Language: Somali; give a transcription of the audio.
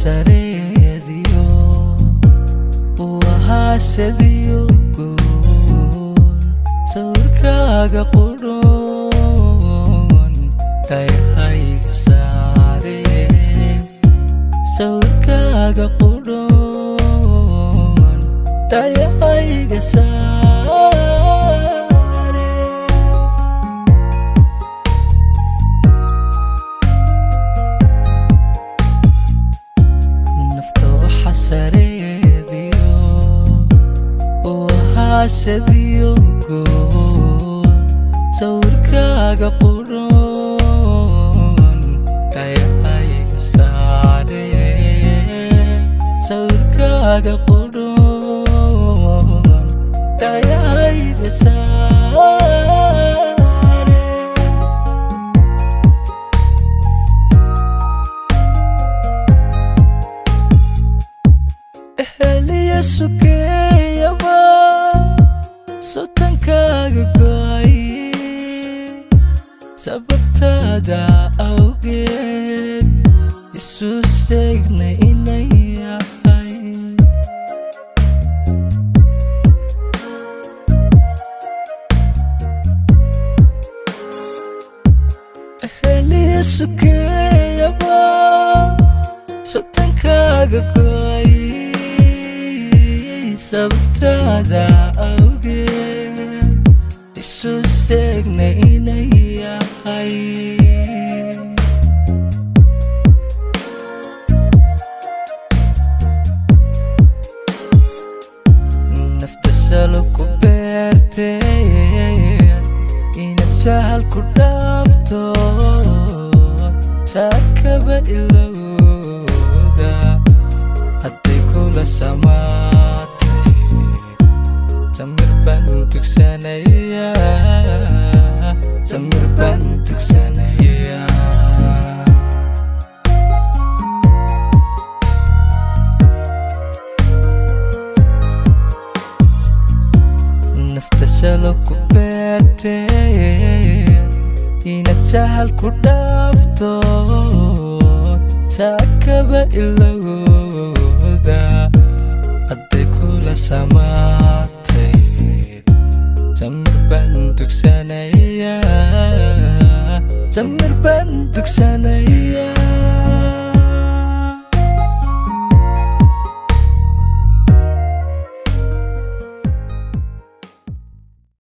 sareediyo waxa sadiyo gool sawirkaaga qudhoon dhayahayga saare sawirkaaga qudhoon dhayahayga saare nafta waxa sareediyo waxa sadiyo gool sawirkaaga qudhoon dhayahayga saare sawirkaaga qudhoon dhayahayga saare eheliya sukeeyaba sotankaaga go'ay sababtaada awgeed isu sheegna inay yahay eheliya sukeeyaba sotankaaga go'ay sababtaada awgeed isu sheegna inay yahay nafta salo ku beerteen inaad sahal ku dhaafto saakaba ilowda hadday kula samaatay samir baan tugsanaya samir baan tugsanaya nafta salo ku beerteen inaad sahal ku dhaafto saakaba ilowda hadday kula samaatay samir baan tugsanaya samir baan tugsanaya